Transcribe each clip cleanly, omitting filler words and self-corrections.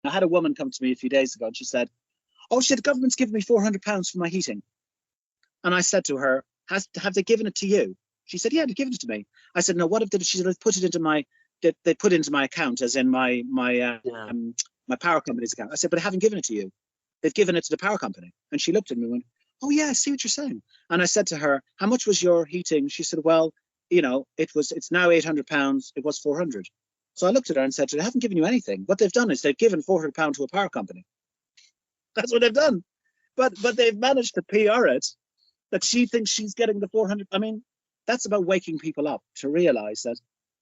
I had a woman come to me a few days ago and she said, oh, she said, the government's given me £400 for my heating. And I said to her, have they given it to you? She said, yeah, they've given it to me. I said, no, what if they, she said, put it into my, they put it into my account, as in my power company's account. I said, but they haven't given it to you. They've given it to the power company. And she looked at me and went, oh yeah, I see what you're saying. And I said to her, how much was your heating? She said, well, you know, it's now £800. It was 400. So I looked at her and said, they haven't given you anything. What they've done is they've given £400 to a power company. That's what they've done. But they've managed to PR it that she thinks she's getting the 400. I mean, that's about waking people up to realize that.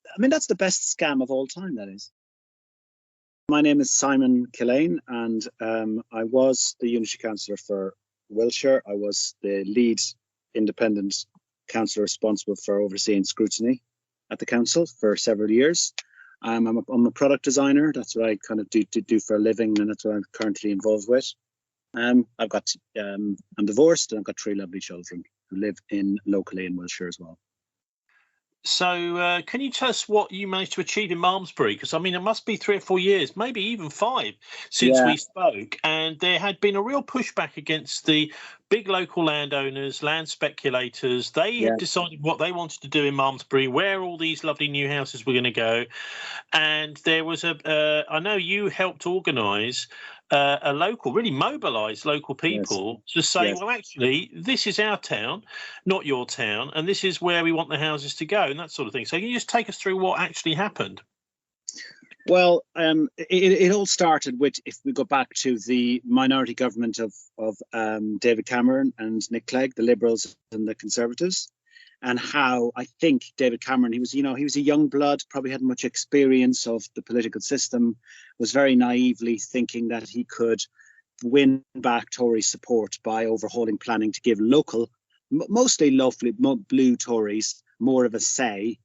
I mean, that's the best scam of all time, that is. My name is Simon Killane, and I was the unitary councillor for Wiltshire. I was the lead independent councillor responsible for overseeing scrutiny at the council for several years. I'm a product designer. That's what I kind of do for a living, and that's what I'm currently involved with. I'm divorced, and I've got 3 lovely children who live locally in Wiltshire as well. So can you tell us what you managed to achieve in Malmesbury? Because, I mean, it must be 3 or 4 years, maybe even 5 since we spoke. And there had been a real pushback against the big local landowners, land speculators. They had decided what they wanted to do in Malmesbury, where all these lovely new houses were going to go. And there was I know you helped organise a local, really mobilise local people to say, well, actually, this is our town, not your town, and this is where we want the houses to go, and that sort of thing. So can you just take us through what actually happened? Well, it all started with, if we go back to the minority government of David Cameron and Nick Clegg, the Liberals and the Conservatives, and how I think David Cameron, he was a young blood, probably hadn't much experience of the political system, was very naively thinking that he could win back Tory support by overhauling planning to give local, mostly lovely blue Tories, more of a say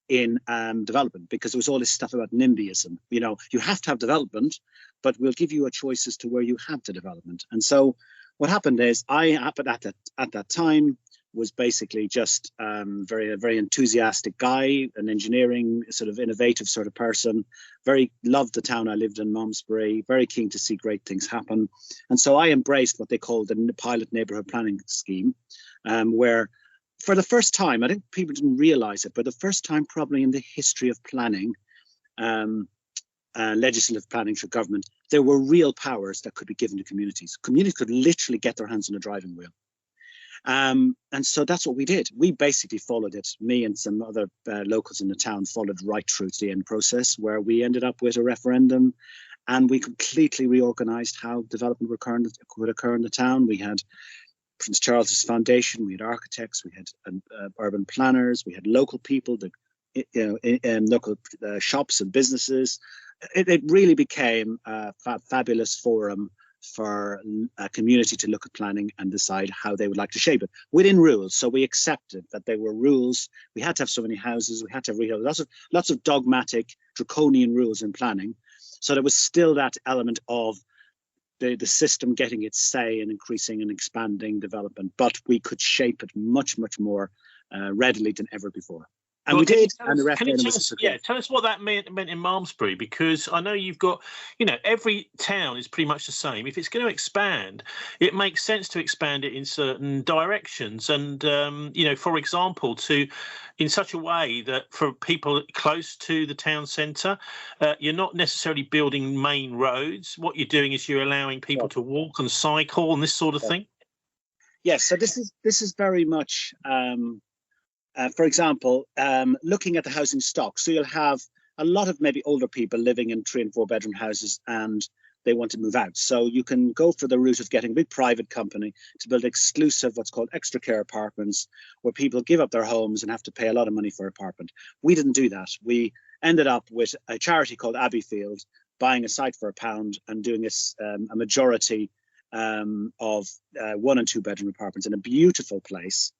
in development, because there was all this stuff about NIMBYism. You know, you have to have development, but we'll give you a choice as to where you have the development. And so what happened is at that time was basically just a very enthusiastic guy, an engineering sort of innovative sort of person, very loved the town I lived in, Malmesbury, very keen to see great things happen. And so I embraced what they called the pilot neighbourhood planning scheme, where for the first time, I think people didn't realise it, but the first time probably in the history of planning, legislative planning for government, there were real powers that could be given to communities. Communities could literally get their hands on a driving wheel. And so that's what we did. We basically followed it. Me and some other locals in the town followed right through to the end process, where we ended up with a referendum, and we completely reorganised how development would occur in the town. We had Prince Charles's Foundation, we had architects, we had urban planners, we had local people, local shops and businesses. It really became a fabulous forum for a community to look at planning and decide how they would like to shape it within rules. So we accepted that there were rules. We had to have so many houses. We had to have lots of dogmatic, draconian rules in planning. So there was still that element of the system getting its say and increasing and expanding development, but we could shape it much, much more readily than ever before. And we did, and the referendum was a success. Tell us what that meant in Malmesbury, because I know you've got, every town is pretty much the same. If it's going to expand, it makes sense to expand it in certain directions. And, for example, in such a way that for people close to the town centre, you're not necessarily building main roads. What you're doing is you're allowing people to walk and cycle and this sort of thing. Yes, so this is very much... for example, looking at the housing stock, so you'll have a lot of maybe older people living in 3 and 4 bedroom houses, and they want to move out. So you can go for the route of getting a big private company to build exclusive, what's called extra care apartments, where people give up their homes and have to pay a lot of money for an apartment. We didn't do that. We ended up with a charity called Abbeyfield buying a site for £1 and doing a majority of 1 and 2 bedroom apartments in a beautiful place.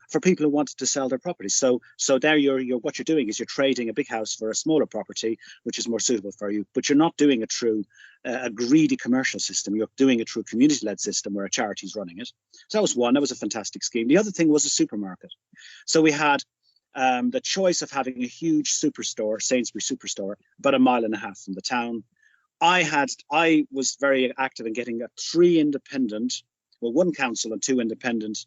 For people who wanted to sell their property. So there what you're doing is you're trading a big house for a smaller property, which is more suitable for you, but you're not doing it through a greedy commercial system. You're doing it through a community-led system where a charity's running it. So that was one. That was a fantastic scheme. The other thing was a supermarket. So we had the choice of having a huge superstore, Sainsbury superstore, about 1.5 miles from the town, I was very active in getting one council and 2 independent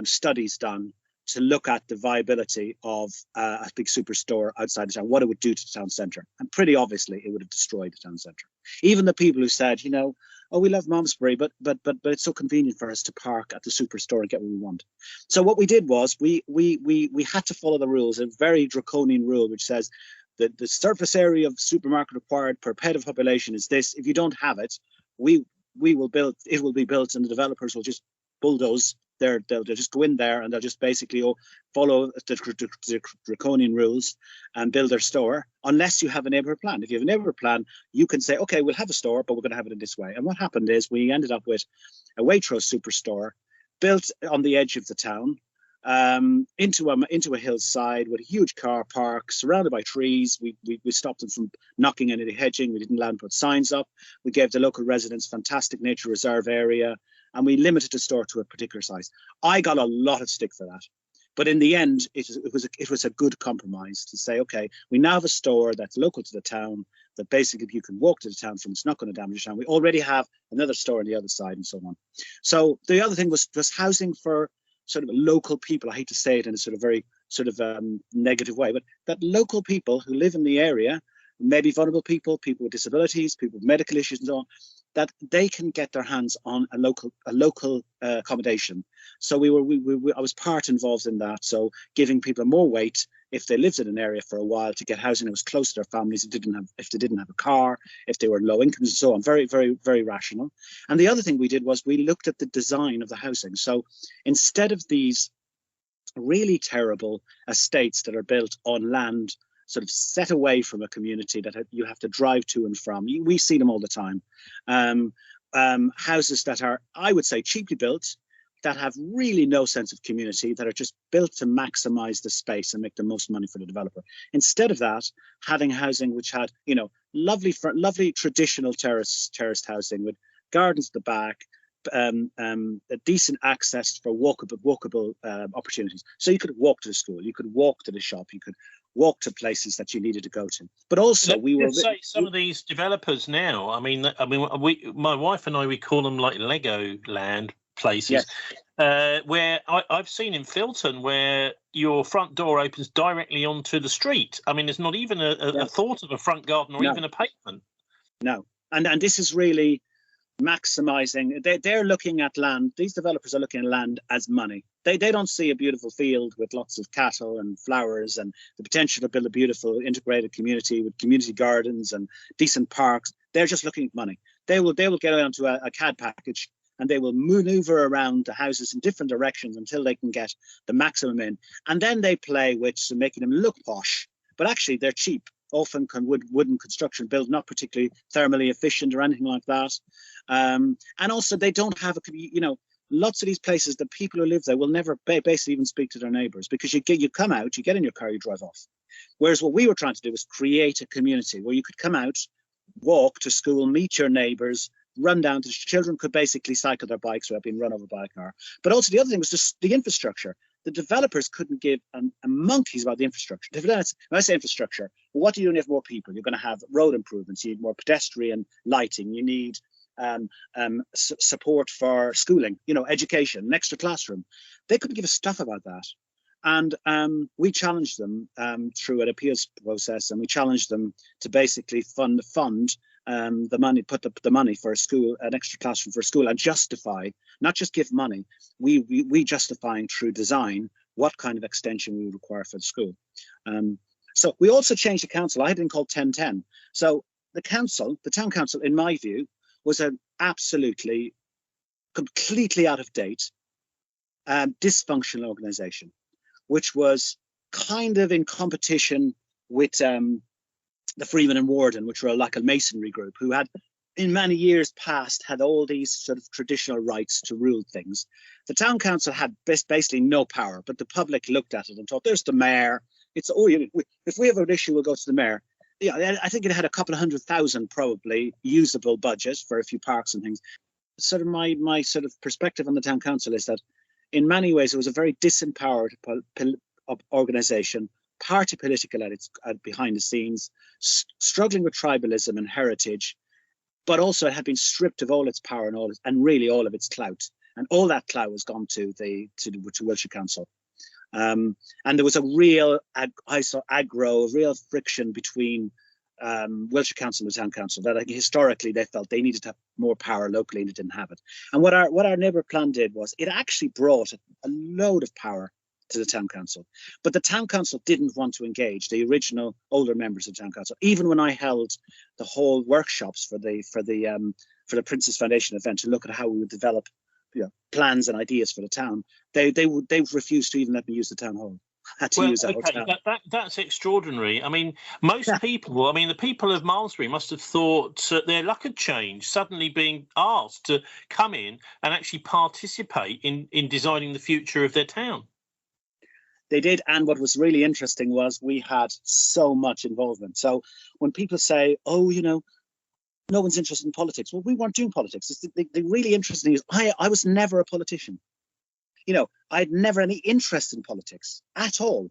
studies done to look at the viability of a big superstore outside the town, what it would do to the town centre. And pretty obviously, it would have destroyed the town centre. Even the people who said, you know, oh, we love Malmesbury, but it's so convenient for us to park at the superstore and get what we want. So what we did was we had to follow the rules, a very draconian rule which says that the surface area of supermarket required per head of population is this. If you don't have it, we will build. It will be built, and the developers will just bulldoze. They'll just go in there and they'll just basically follow the draconian rules and build their store, unless you have a neighbourhood plan. If you have a neighbourhood plan, you can say, okay, we'll have a store, but we're going to have it in this way. And what happened is we ended up with a Waitrose superstore built on the edge of the town, into a hillside with a huge car park surrounded by trees. We stopped them from knocking any of the hedging. We didn't let them put signs up. We gave the local residents fantastic nature reserve area, and we limited the store to a particular size. I got a lot of stick for that, but in the end, it was a good compromise to say, okay, we now have a store that's local to the town, that basically you can walk to the town from. It's not going to damage the town. We already have another store on the other side, and so on. So the other thing was housing for sort of local people. I hate to say it in a sort of very negative way, but that local people who live in the area, maybe vulnerable people, people with disabilities, people with medical issues and so on, that they can get their hands on a local accommodation. So I was part involved in that. So giving people more weight if they lived in an area for a while to get housing that was close to their families, if they didn't have a car, if they were low incomes and so on. Very, very, very rational. And the other thing we did was we looked at the design of the housing. So instead of these really terrible estates that are built on land sort of set away from a community that you have to drive to and from, we see them all the time. Houses that are, I would say, cheaply built, that have really no sense of community, that are just built to maximize the space and make the most money for the developer. Instead of that, having housing which had, you know, lovely traditional terraced housing with gardens at the back, a decent access for walkable opportunities. So you could walk to the school, you could walk to the shop, you could walk to places that you needed to go to. But also some of these developers now, I mean, my wife and I, we call them like Lego land places. Yes. Where I've seen in Filton where your front door opens directly onto the street. I mean, there's not even a thought of a front garden or even a pavement. No, and this is really maximizing. They're looking at land. These developers are looking at land as money. They don't see a beautiful field with lots of cattle and flowers and the potential to build a beautiful integrated community with community gardens and decent parks. They're just looking at money. They will get onto a CAD package and they will maneuver around the houses in different directions until they can get the maximum in. And then they play with making them look posh, but actually they're cheap. Often wooden construction built, not particularly thermally efficient or anything like that. And also they don't have lots of these places, the people who live there will never basically even speak to their neighbours, because you come out, you get in your car, you drive off. Whereas what we were trying to do was create a community where you could come out, walk to school, meet your neighbours, run down to children could basically cycle their bikes without being run over by a car. But also the other thing was just the infrastructure. The developers couldn't give a monkey's about the infrastructure. When I say infrastructure, what do you do when you have more people? You're going to have road improvements, you need more pedestrian lighting, you need support for schooling, education, an extra classroom. They couldn't give a stuff about that. And we challenged them through an appeals process, and we challenged them to basically fund the money, put the money for a school, an extra classroom for a school, and justify, not just give money, we justifying through design what kind of extension we would require for the school. So we also changed the council. I had been called 1010. So the town council, in my view, was an absolutely, completely out of date, dysfunctional organisation, which was kind of in competition with the Freeman and Warden, which were like a masonry group, who had, in many years past, had all these sort of traditional rights to rule things. The town council had basically no power, but the public looked at it and thought, there's the mayor. It's, if we have an issue, we'll go to the mayor. Yeah, I think it had a couple of 100,000 probably usable budget for a few parks and things. Sort of my sort of perspective on the town council is that in many ways it was a very disempowered organisation, party political at behind the scenes, struggling with tribalism and heritage, but also it had been stripped of all its power and really all of its clout, and all that clout was gone to Wiltshire Council. And there was a real real friction between Wiltshire Council and the Town Council, that historically they felt they needed to have more power locally and it didn't have it. And what our neighbour plan did was it actually brought a load of power to the Town Council, but the Town Council didn't want to engage the original older members of the Town Council. Even when I held the whole workshops for the Princess Foundation event to look at how we would develop, plans and ideas for the town, they refused to even let me use the town hall. I had to use a hotel. That's extraordinary. I mean, most people, the people of Malmesbury must have thought their luck had changed, suddenly being asked to come in and actually participate in designing the future of their town. They did, and what was really interesting was we had so much involvement. So when people say, oh, no one's interested in politics. Well, we weren't doing politics. The really interesting is I was never a politician. I had never any interest in politics at all.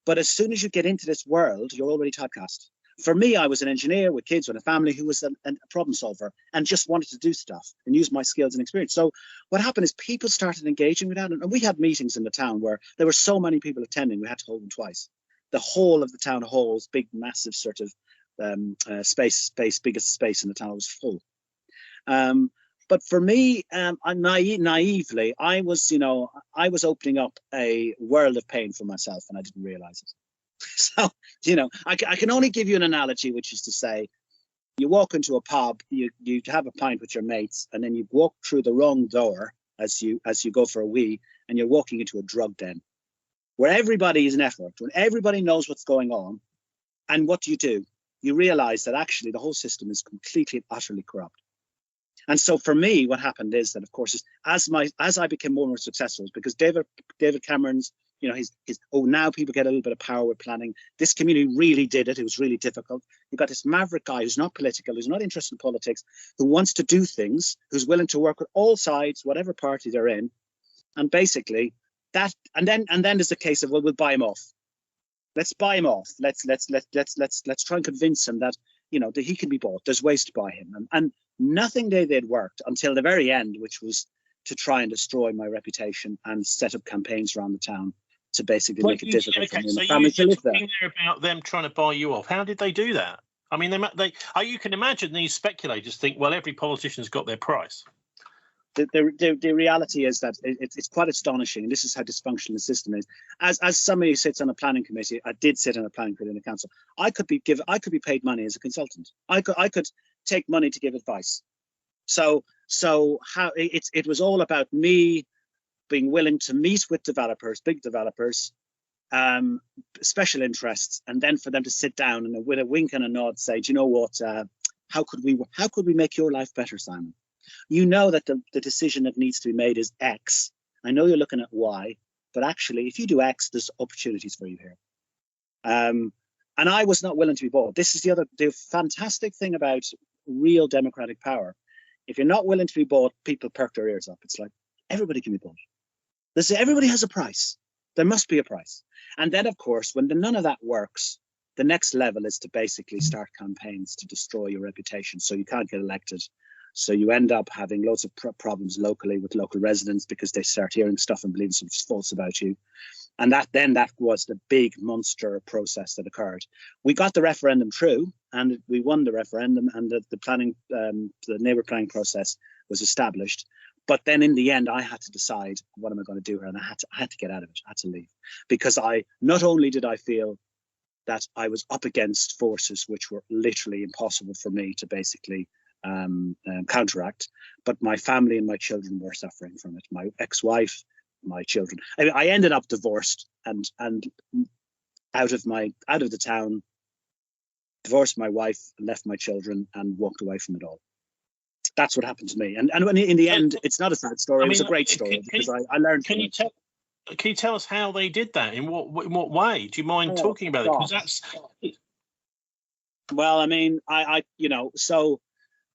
But as soon as you get into this world, you're already typecast. For me, I was an engineer with kids and a family who was a problem solver and just wanted to do stuff and use my skills and experience. So what happened is people started engaging with that. And we had meetings in the town where there were so many people attending, we had to hold them twice. The whole of the town hall's big, massive sort of biggest space in the town was full. But for me, naively, I was opening up a world of pain for myself, and I didn't realize it. So, I can only give you an analogy, which is to say, you walk into a pub, you have a pint with your mates, and then you walk through the wrong door as you go for a wee, and you're walking into a drug den, where everybody is networked, when everybody knows what's going on, and what do? You realize that actually the whole system is completely and utterly corrupt. And so for me, what happened is that, of course, as I became more and more successful, because David Cameron's, now people get a little bit of power with planning. This community really did it. It was really difficult. You've got this maverick guy who's not political, who's not interested in politics, who wants to do things, who's willing to work with all sides, whatever party they're in. And basically that, and then there's the case of, well, we'll buy him off. Let's buy him off. Let's try and convince him that, that he can be bought. There's ways to buy him. And nothing they did worked until the very end, which was to try and destroy my reputation and set up campaigns around the town to basically make it difficult for me and the family to live there. There about them trying to buy you off. How did they do that? I mean, you can imagine these speculators think, well, every politician's got their price. The reality is that it's quite astonishing, and this is how dysfunctional the system is. As somebody who sits on a planning committee, I did sit on a planning committee in the council. I could be paid money as a consultant. I could take money to give advice. So how it was all about me being willing to meet with developers, big developers, special interests, and then for them to sit down and with a wink and a nod say, do you know what? How could we make your life better, Simon? You know that the decision that needs to be made is X. I know you're looking at Y, but actually, if you do X, there's opportunities for you here. And I was not willing to be bought. This is the fantastic thing about real democratic power. If you're not willing to be bought, people perk their ears up. It's like, everybody can be bought. Everybody has a price. There must be a price. And then, of course, when none of that works, the next level is to basically start campaigns to destroy your reputation so you can't get elected. So you end up having loads of problems locally with local residents because they start hearing stuff and believing something's false about you. And that was the big monster process that occurred. We got the referendum through, and we won the referendum, and the neighbour planning process was established. But then in the end, I had to decide, what am I going to do here? And I had to get out of it. I had to leave, because not only did I feel that I was up against forces which were literally impossible for me to basically counteract, but my family and my children were suffering from it. My ex-wife, my children. I ended up divorced and out of the town, divorced my wife, left my children, and walked away from it all. That's what happened to me. And in the end, it's not a sad story. It was a great story because I learned. Can you tell us how they did that? In what way? Do you mind talking about it? Because that's. Well, I mean,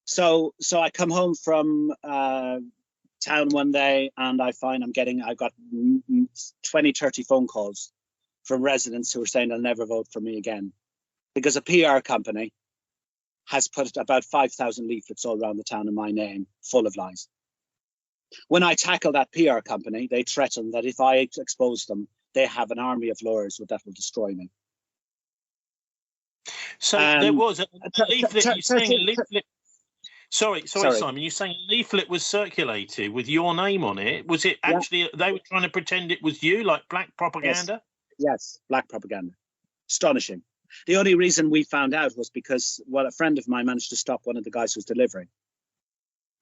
So I come home from town one day, and I find I've got 20, 30 phone calls from residents who are saying they'll never vote for me again, because a PR company has put about 5,000 leaflets all around the town in my name, full of lies. When I tackle that PR company, they threaten that if I expose them, they have an army of lawyers that will destroy me. So there was a leaflet. You're saying a leaflet. Sorry, Simon. You're saying a leaflet was circulated with your name on it. Was it actually they were trying to pretend it was you, like black propaganda? Yes, black propaganda. Astonishing. The only reason we found out was because, well, a friend of mine managed to stop one of the guys who was delivering.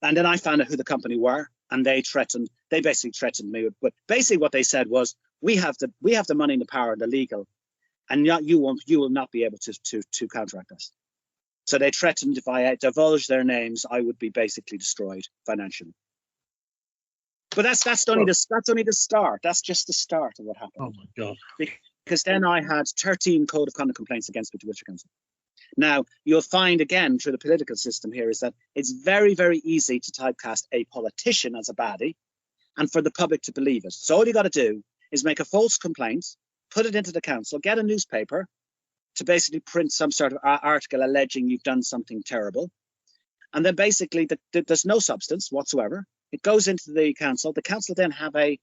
And then I found out who the company were, and they basically threatened me. But basically what they said was, we have the money and the power and the legal, and you will not be able to counteract us. So they threatened if I divulged their names, I would be basically destroyed financially. But that's only the start. That's just the start of what happened. Oh my God. Because then I had 13 code of conduct complaints against me to Wiltshire Council. Now, you'll find again through the political system here is that it's very, very easy to typecast a politician as a baddie and for the public to believe it. So all you got to do is make a false complaint, put it into the council, get a newspaper to basically print some sort of article alleging you've done something terrible. And then basically there's no substance whatsoever. It goes into the council. The council then have a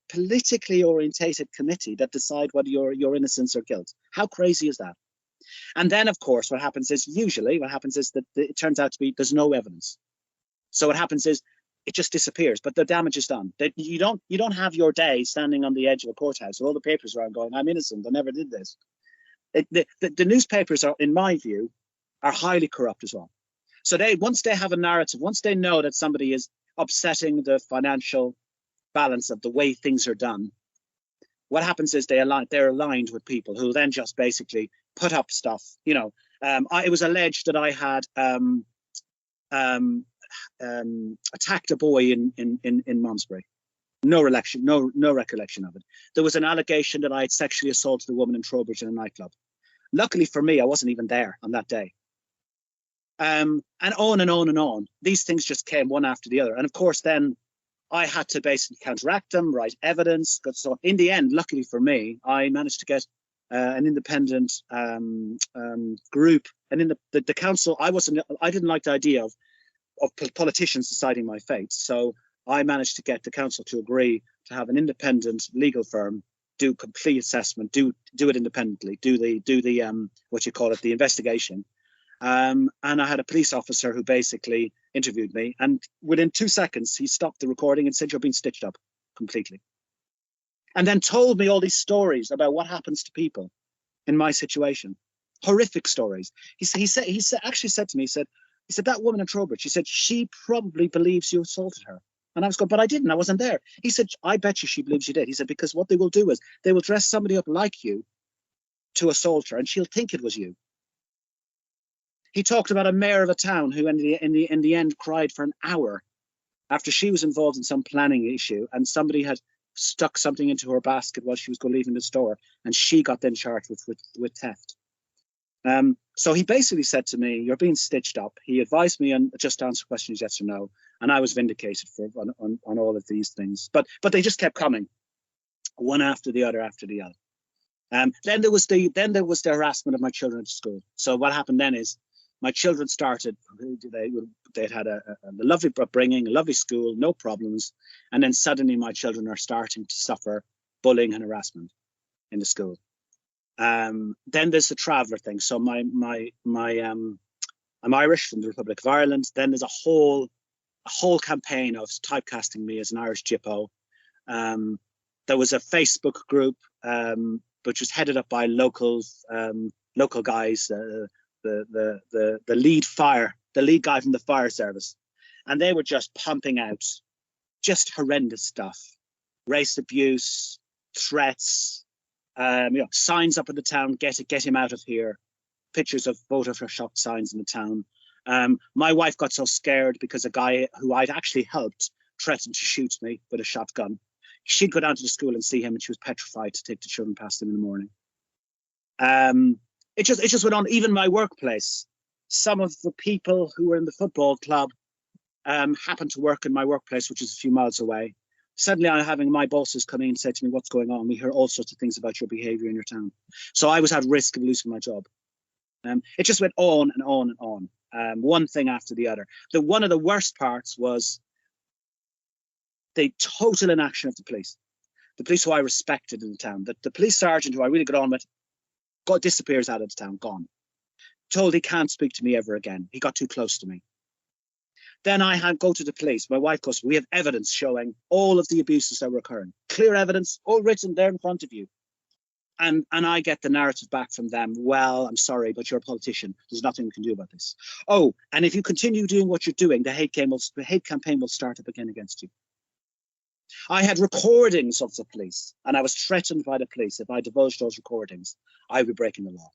politically orientated committee that decide whether you're innocence or guilt. How crazy is that? And then, of course, what happens is that it turns out to be there's no evidence. So what happens is it just disappears, but the damage is done. You don't have your day standing on the edge of a courthouse with all the papers around going, I'm innocent, I never did this. The newspapers are, in my view, are highly corrupt as well. So once they have a narrative, once they know that somebody is upsetting the financial balance of the way things are done, what happens is they're aligned with people who then just basically put up stuff. It was alleged that I had attacked a boy in Malmesbury. No recollection of it. There was an allegation that I had sexually assaulted a woman in Trowbridge in a nightclub. Luckily for me, I wasn't even there on that day. And on and on and on. These things just came one after the other. And of course, then I had to basically counteract them, write evidence. So in the end, luckily for me, I managed to get an independent group. And in the council, I didn't like the idea of politicians deciding my fate. So I managed to get the council to agree to have an independent legal firm do complete assessment, do it independently, do the the investigation. And I had a police officer who basically interviewed me, and within 2 seconds he stopped the recording and said, "You're being stitched up completely," and then told me all these stories about what happens to people in my situation, horrific stories. He actually said to me, he said that woman in Trowbridge, he said she probably believes you assaulted her. And I was going, but I didn't, I wasn't there. He said, I bet you she believes you did. He said, because what they will do is they will dress somebody up like you to assault her, and she'll think it was you. He talked about a mayor of a town who in the end cried for an hour after she was involved in some planning issue, and somebody had stuck something into her basket while she was leaving the store, and she got then charged with theft. So he basically said to me, "You're being stitched up." He advised me on just answer questions yes or no, and I was vindicated on all of these things. But they just kept coming, one after the other after the other. Then there was the harassment of my children at school. So what happened then is my children started. They'd had a lovely upbringing, a lovely school, no problems, and then suddenly my children are starting to suffer bullying and harassment in the school. Then there's the traveller thing. So I'm Irish from the Republic of Ireland. Then there's a whole campaign of typecasting me as an Irish Gippo. There was a Facebook group which was headed up by local guys, the lead guy from the fire service, and they were just pumping out just horrendous stuff, race abuse, threats. Signs up in the town, get him out of here. Pictures of voter for shop signs in the town. My wife got so scared because a guy who I'd actually helped threatened to shoot me with a shotgun. She'd go down to the school and see him, and she was petrified to take the children past him in the morning. It just went on. Even my workplace, some of the people who were in the football club happened to work in my workplace, which is a few miles away. Suddenly I'm having my bosses come in and say to me, "What's going on? We hear all sorts of things about your behaviour in your town." So I was at risk of losing my job. It just went on and on and on, one thing after the other. One of the worst parts was the total inaction of the police who I respected in the town. The police sergeant who I really got on with disappears out of the town, gone. Told he can't speak to me ever again. He got too close to me. Then I go to the police. My wife goes, we have evidence showing all of the abuses that were occurring. Clear evidence, all written there in front of you. And I get the narrative back from them. Well, I'm sorry, but you're a politician. There's nothing we can do about this. Oh, and if you continue doing what you're doing, the hate campaign will start up again against you. I had recordings of the police, and I was threatened by the police. If I divulged those recordings, I would be breaking the law.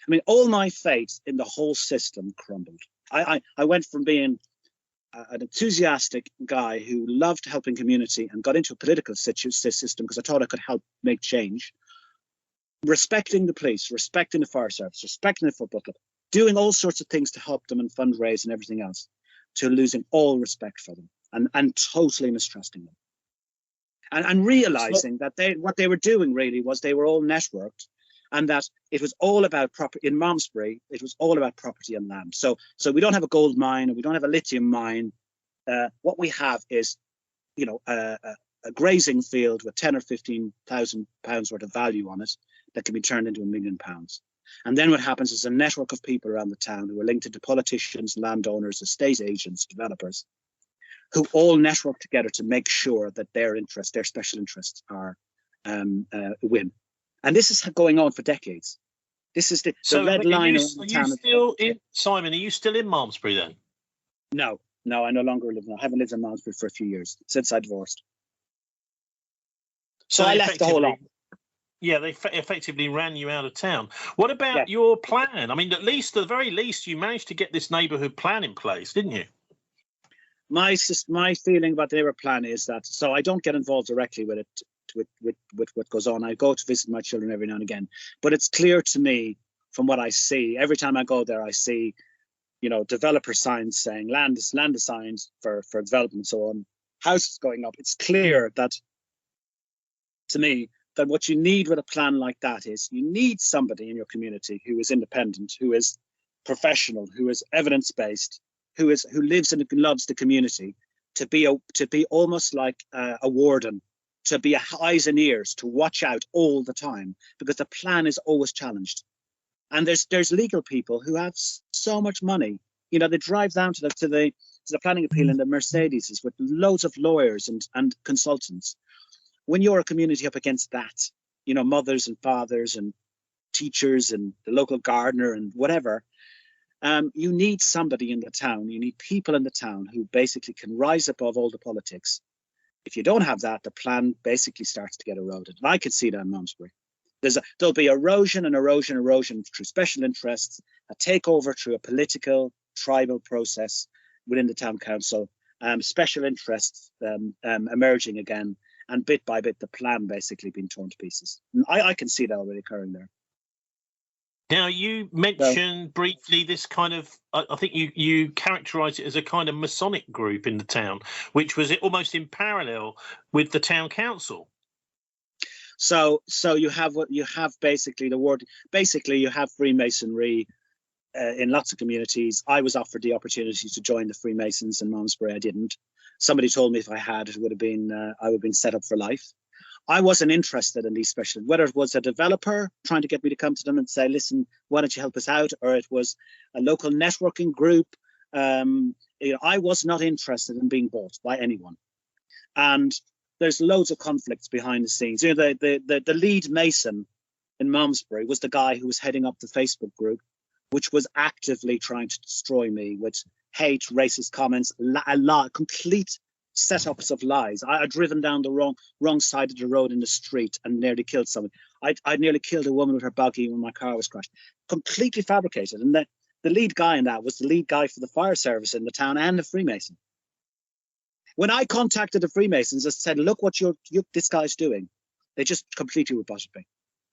I mean, all my faith in the whole system crumbled. I went from being an enthusiastic guy who loved helping community and got into a political system because I thought I could help make change, respecting the police, respecting the fire service, respecting the football club, doing all sorts of things to help them and fundraise and everything else, to losing all respect for them and totally mistrusting them. And realizing that what they were doing really was they were all networked, and that it was all about property. In Malmesbury, it was all about property and land. So we don't have a gold mine, and we don't have a lithium mine. What we have is, a grazing field with 10 or 15,000 pounds worth of value on it that can be turned into £1 million. And then what happens is a network of people around the town who are linked into politicians, landowners, estate agents, developers, who all network together to make sure that their special interests are win. And this is going on for decades. This is the red line. Simon, are you still in Malmesbury then? No, I no longer live there. I haven't lived in Malmesbury for a few years since I divorced. So I left the whole lot. Yeah, they effectively ran you out of town. What about your plan? I mean, at the very least, you managed to get this neighbourhood plan in place, didn't you? My feeling about the neighbourhood plan is that, so I don't get involved directly with it, with what goes on. I go to visit my children every now and again, but it's clear to me from what I see. Every time I go there, I see, developer signs saying land assigned for development and so on, houses going up. It's clear that, to me, that what you need with a plan like that is you need somebody in your community who is independent, who is professional, who is evidence-based, who lives and loves the community, to be almost like a warden, to be eyes and ears, to watch out all the time, because the plan is always challenged. And there's legal people who have so much money. They drive down to the planning appeal in the Mercedes with loads of lawyers and consultants. When you're a community up against that, mothers and fathers and teachers and the local gardener and whatever, you need somebody in the town. You need people in the town who basically can rise above all the politics. If you don't have that, the plan basically starts to get eroded. And I could see that in Malmesbury. There'll be erosion through special interests, a takeover through a political, tribal process within the town council, special interests emerging again, and bit by bit, the plan basically being torn to pieces. And I can see that already occurring there. Now, you mentioned briefly this kind of, I think you characterised it as a kind of Masonic group in the town, which was almost in parallel with the town council. So you have basically you have Freemasonry in lots of communities. I was offered the opportunity to join the Freemasons in Malmesbury. I didn't. Somebody told me if I had, I would have been set up for life. I wasn't interested in these special, whether it was a developer trying to get me to come to them and say, listen, why don't you help us out? Or it was a local networking group. I was not interested in being bought by anyone. And there's loads of conflicts behind the scenes. The lead Mason in Malmesbury was the guy who was heading up the Facebook group, which was actively trying to destroy me with hate, racist comments, complete setups of lies. I had driven down the wrong side of the road in the street and nearly killed someone. I nearly killed a woman with her buggy when my car was crashed. Completely fabricated. And the lead guy in that was the lead guy for the fire service in the town and the Freemason. When I contacted the Freemasons and said, look what this guy's doing, they just completely rebutted me.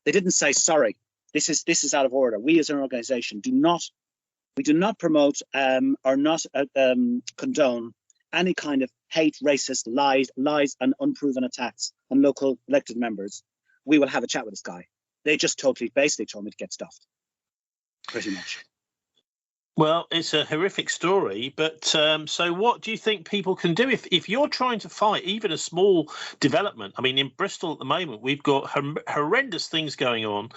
They didn't say, sorry, this is out of order. We as an organization do not promote or not condone any kind of hate, racist, lies and unproven attacks on local elected members. We will have a chat with this guy. They just basically told me to get stuffed. pretty much. Well, it's a horrific story, but so what do you think people can do if you're trying to fight even a small development? I mean, in Bristol at the moment, we've got horrendous things going on.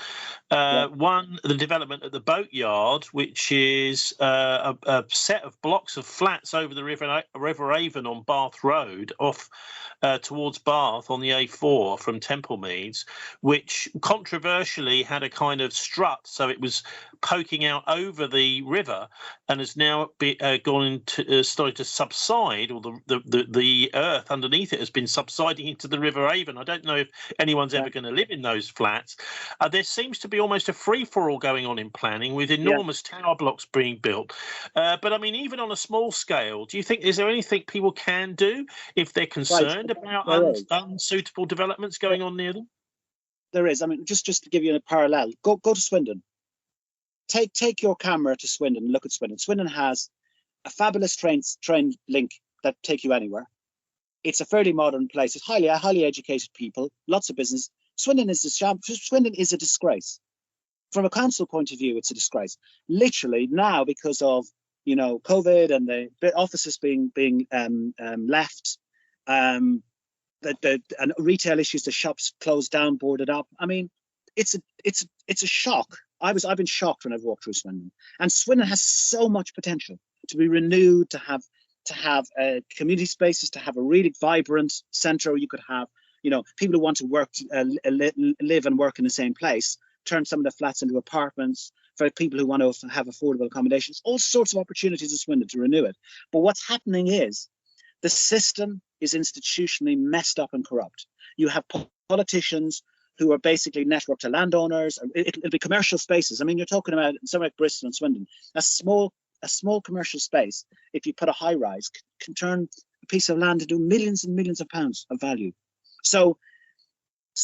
One, the development at the Boatyard, which is a set of blocks of flats over the River Avon on Bath Road, off towards Bath on the A4 from Templemeads, which controversially had a kind of strut, so it was poking out over the river, and has now gone into started to subside, or the earth underneath it has been subsiding into the River Avon. I don't know if anyone's ever going to live in those flats. There seems to be almost a free-for-all going on in planning, with enormous tower blocks being built. But I mean, even on a small scale, do you think, is there anything people can do if they're concerned about unsuitable developments going on near them? There is. I mean, just to give you a parallel, go to Swindon. Take your camera to Swindon and look at Swindon. Swindon has a fabulous train link that take you anywhere. It's a fairly modern place. It's highly educated people, lots of business. Swindon is a disgrace. From a council point of view, it's a disgrace. Literally now, because of COVID and the offices being left, and retail issues, the shops closed down, boarded up. I mean, it's a shock. I've been shocked when I've walked through Swindon, and Swindon has so much potential to be renewed, to have community spaces, to have a really vibrant centre where you could have people who want to work, live and work in the same place, turn some of the flats into apartments for people who want to have affordable accommodations, all sorts of opportunities in Swindon to renew it. But what's happening is the system is institutionally messed up and corrupt. You have politicians who are basically networked to landowners. It'll be commercial spaces. I mean, you're talking about somewhere like Bristol and Swindon. A small commercial space, if you put a high rise, can turn a piece of land into millions and millions of pounds of value. So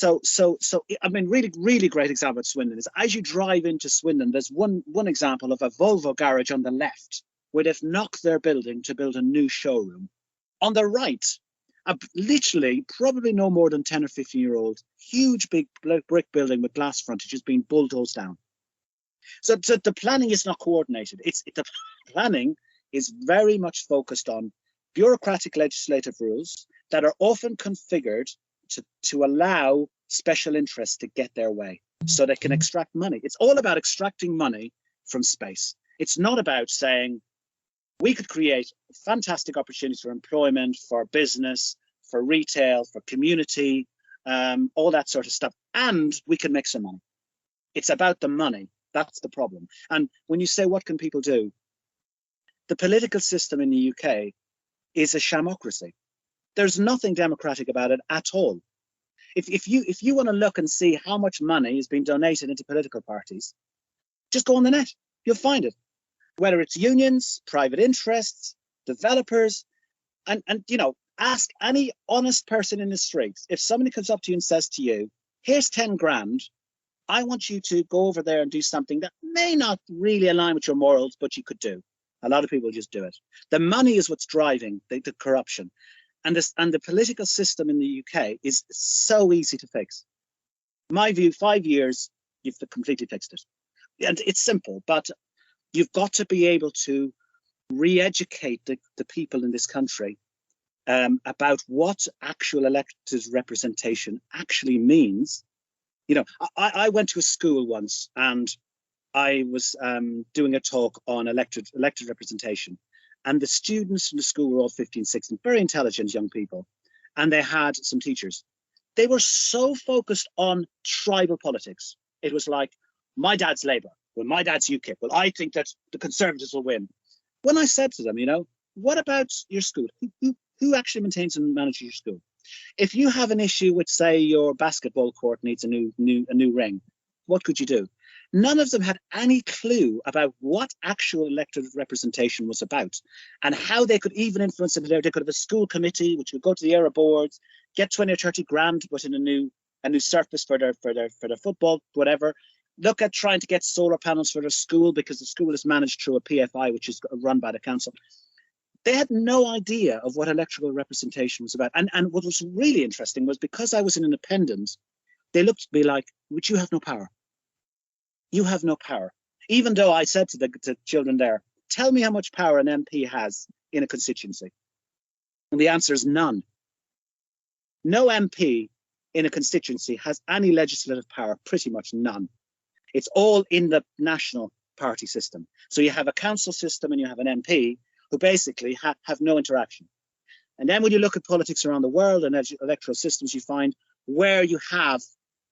I mean, really great example of Swindon is, as you drive into Swindon, there's one example of a Volvo garage on the left where they've knocked their building to build a new showroom. On the right, literally probably no more than 10 or 15-year-old, huge big brick building with glass frontages being bulldozed down. So the planning is not coordinated. The planning is very much focused on bureaucratic legislative rules that are often configured to allow special interests to get their way so they can extract money. It's all about extracting money from space. It's not about saying we could create fantastic opportunities for employment, for business, for retail, for community, all that sort of stuff, and we can make some money. It's about the money. That's the problem. And when you say, what can people do? The political system in the UK is a shamocracy. There's nothing democratic about it at all. If you want to look and see how much money is being donated into political parties, just go on the net. You'll find it. Whether it's unions, private interests, developers, and ask any honest person in the streets. If somebody comes up to you and says to you, here's 10 grand, I want you to go over there and do something that may not really align with your morals, but you could do. A lot of people just do it. The money is what's driving the corruption. And the political system in the UK is so easy to fix. My view, 5 years, you've completely fixed it. And it's simple, but you've got to be able to re-educate the people in this country about what actual elected representation actually means. I went to a school once and I was doing a talk on elected representation. And the students in the school were all 15, 16, very intelligent young people. And they had some teachers. They were so focused on tribal politics. It was like, my dad's Labour, well, my dad's UKIP. Well, I think that the Conservatives will win. When I said to them, what about your school? Who actually maintains and manages your school? If you have an issue with, say, your basketball court needs a new ring, what could you do? None of them had any clue about what actual elected representation was about and how they could even influence it. They could have a school committee, which would go to the area boards, get 20 or 30 grand to put in a new surface for their football, whatever. Look at trying to get solar panels for their school because the school is managed through a PFI, which is run by the council. They had no idea of what electoral representation was about. And what was really interesting was, because I was an independent, they looked at me like, "But you have no power. You have no power. Even though I said to the children there, tell me how much power an MP has in a constituency. And the answer is none. No MP in a constituency has any legislative power, pretty much none. It's all in the national party system. So you have a council system and you have an MP who basically have no interaction. And then when you look at politics around the world and electoral systems, you find where you have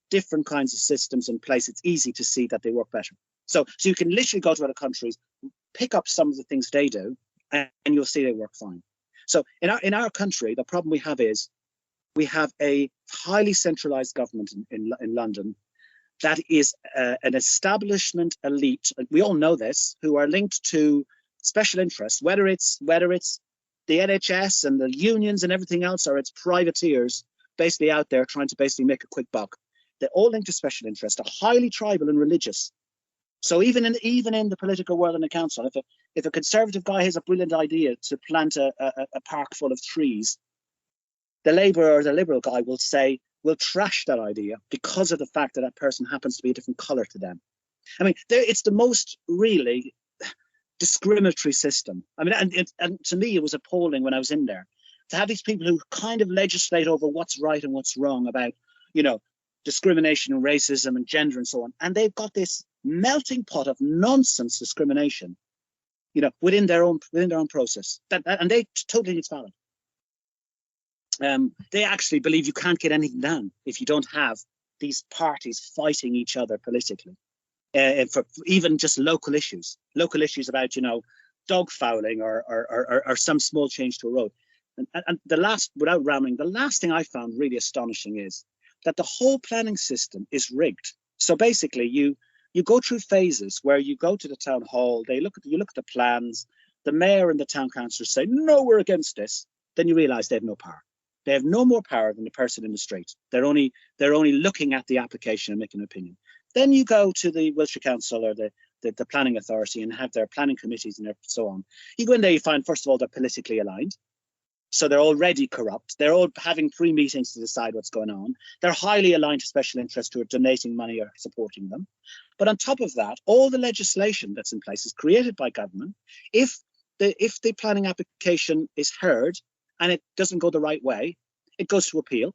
different kinds of systems in place, it's easy to see that they work better. So you can literally go to other countries, pick up some of the things they do, and you'll see they work fine. So in our country, the problem we have is we have a highly centralized government in London that is an establishment elite. We all know this, who are linked to special interests, whether it's the NHS and the unions and everything else, or it's privateers basically out there trying to basically make a quick buck. They're all linked to special interests, are highly tribal and religious. So even in the political world and the council, if a conservative guy has a brilliant idea to plant a park full of trees, the Labour or the Liberal guy will say, we'll trash that idea because of the fact that that person happens to be a different colour to them. I mean, it's the most really discriminatory system. I mean, and to me, it was appalling when I was in there to have these people who kind of legislate over what's right and what's wrong about, discrimination and racism and gender and so on. And they've got this melting pot of nonsense discrimination, within their own process. And they totally it's valid. They actually believe you can't get anything done if you don't have these parties fighting each other politically, for even just local issues about, dog fouling or some small change to a road. And the last, without rambling, the last thing I found really astonishing is that the whole planning system is rigged. So basically, you go through phases where you go to the town hall, you look at the plans, the mayor and the town councillors say, no, we're against this. Then you realise they have no power. They have no more power than the person in the street. They're only looking at the application and making an opinion. Then you go to the Wiltshire Council or the planning authority and have their planning committees and so on. You go in there, you find, first of all, they're politically aligned. So they're already corrupt. They're all having pre-meetings to decide what's going on. They're highly aligned to special interests who are donating money or supporting them. But on top of that, all the legislation that's in place is created by government. If the planning application is heard and it doesn't go the right way, it goes to appeal.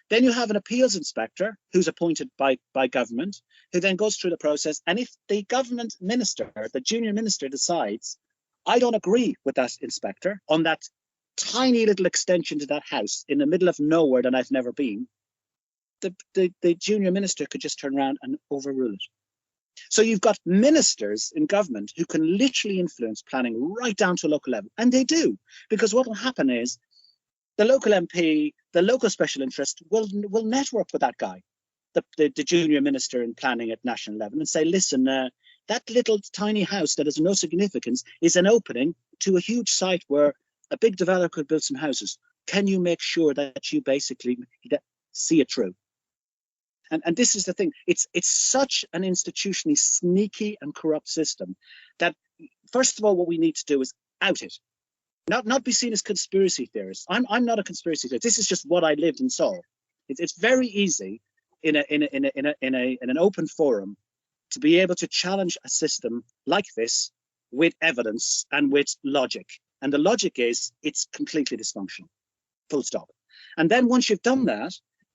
Then you have an appeals inspector who's appointed by government, who then goes through the process. And if the government minister, the junior minister, decides, I don't agree with that inspector on that tiny little extension to that house in the middle of nowhere that I've never been, the junior minister could just turn around and overrule it. So you've got ministers in government who can literally influence planning right down to a local level. And they do, because what will happen is the local MP, the local special interest will network with that guy, the junior minister in planning at national level, and say, listen, that little tiny house that has no significance is an opening to a huge site where a big developer could build some houses. Can you make sure that you basically see it through? And this is the thing. It's such an institutionally sneaky and corrupt system that, first of all, what we need to do is out it. Not be seen as conspiracy theorists. I'm not a conspiracy theorist. This is just what I lived and saw. It's very easy in an open forum to be able to challenge a system like this with evidence and with logic. And the logic is it's completely dysfunctional, full stop. And then once you've done that,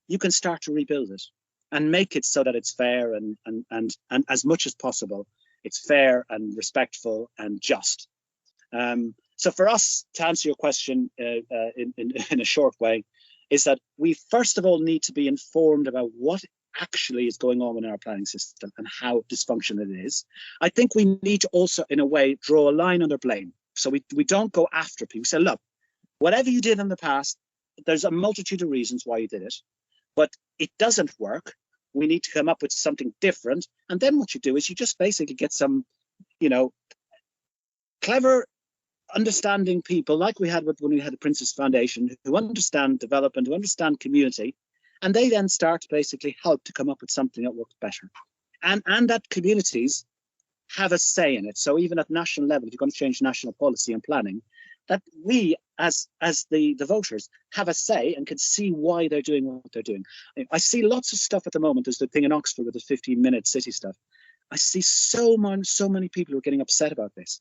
you can start to rebuild it and make it so that it's fair and as much as possible, it's fair and respectful and just. So for us, to answer your question in a short way, is that we first of all need to be informed about what actually is going on in our planning system and how dysfunctional it is. I think we need to also, in a way, draw a line under blame. So we don't go after people. We say, look, whatever you did in the past, there's a multitude of reasons why you did it, but it doesn't work. We need to come up with something different. And then what you do is you just basically get some, clever, understanding people like we had when we had the Princess Foundation, who understand development, who understand community, and they then start to basically help to come up with something that works better. And that communities have a say in it. So even at national level, if you're going to change national policy and planning, that we as the voters have a say and can see why they're doing what they're doing. I see lots of stuff at the moment. There's the thing in Oxford with the 15-minute city stuff. I see so many people who are getting upset about this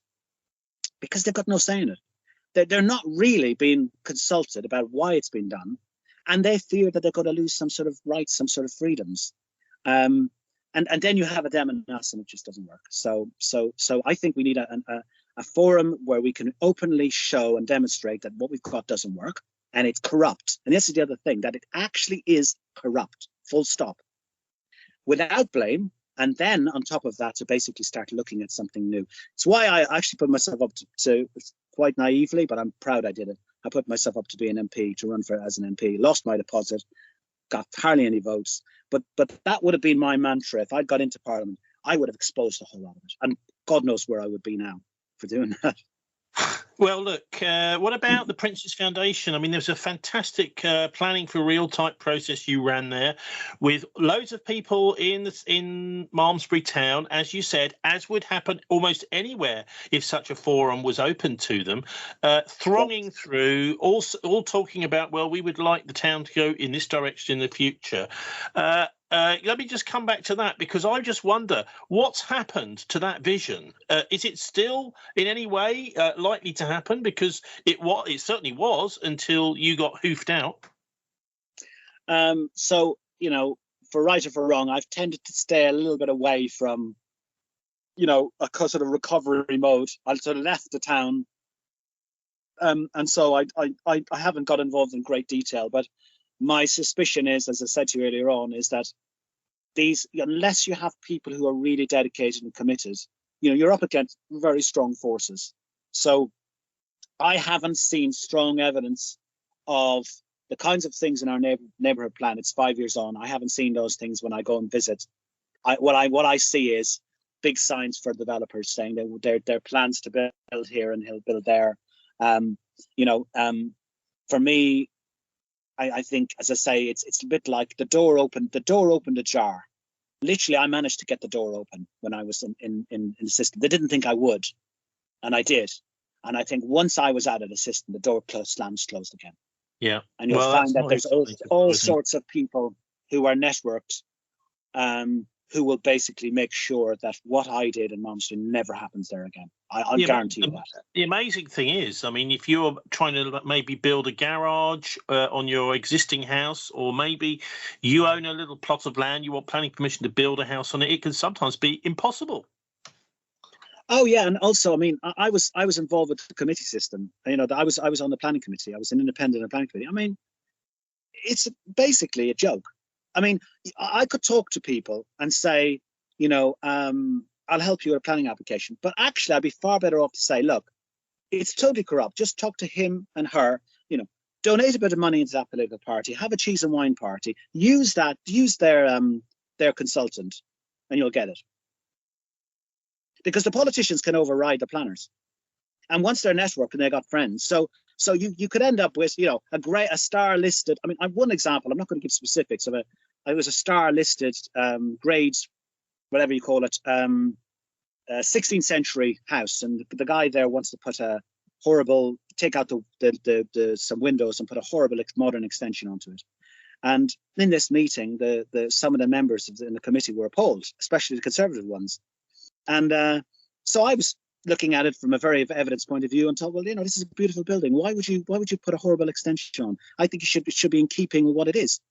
because they've got no say in it. They're not really being consulted about why it's been done, and they fear that they're going to lose some sort of rights, some sort of freedoms. And then you have a them and us, and it just doesn't work. So I think we need a forum where we can openly show and demonstrate that what we've got doesn't work and it's corrupt. And this is the other thing, that it actually is corrupt, full stop, without blame. And then on top of that, to basically start looking at something new. It's why I actually put myself up to quite naively, but I'm proud I did it. I put myself up to be an MP, to run for as an MP, lost my deposit, got hardly any votes. But that would have been my mantra. If I'd got into Parliament, I would have exposed a whole lot of it. And God knows where I would be now for doing that. Well, look, what about the Prince's Foundation? I mean, there's a fantastic planning for real type process you ran there with loads of people in Malmesbury town, as you said, as would happen almost anywhere if such a forum was open to them, thronging through, all talking about, well, we would like the town to go in this direction in the future. Let me just come back to that, because I just wonder what's happened to that vision. Is it still in any way likely to happen? Because it certainly was until you got hoofed out. So, you know, for right or for wrong, I've tended to stay a little bit away from, you know, a sort of recovery mode. I sort of left the town. And so I haven't got involved in great detail, but my suspicion is, as I said to you earlier on, is that unless you have people who are really dedicated and committed, you know, you're up against very strong forces. So I haven't seen strong evidence of the kinds of things in our neighborhood plan. It's 5 years on. I haven't seen those things when I go and visit. What I see is big signs for developers saying their plans to build here and he'll build there. For me, I think, as I say, it's a bit like the door opened ajar. Literally, I managed to get the door open when I was in the system. They didn't think I would, and I did. And I think once I was out of the system, the door closed again. Yeah. And you'll find that there's all sorts of people who are networked, who will basically make sure that what I did in Malmesbury never happens there again. I guarantee you that. The amazing thing is, I mean, if you're trying to maybe build a garage on your existing house, or maybe you own a little plot of land, you want planning permission to build a house on it, it can sometimes be impossible. Oh yeah, and also, I mean, I was involved with the committee system. You know, I was on the planning committee. I was an independent of the planning committee. I mean, it's basically a joke. I mean, I could talk to people and say, you know, I'll help you with a planning application. But actually, I'd be far better off to say, look, it's totally corrupt. Just talk to him and her, you know, donate a bit of money into that political party, have a cheese and wine party, use their consultant, and you'll get it. Because the politicians can override the planners. And once they're networked and they got friends. So you could end up with, you know, a star listed. I mean, I have one example. I'm not going to give specifics of it. It was a star listed grades, whatever you call it, 16th century house, and the guy there wants to put a horrible, take out some windows and put a horrible modern extension onto it. And in this meeting, some of the members in the committee were appalled, especially the Conservative ones. And so I was looking at it from a very evidence point of view and thought, well, you know, this is a beautiful building. Why would you put a horrible extension on? I think it should be in keeping with what it is.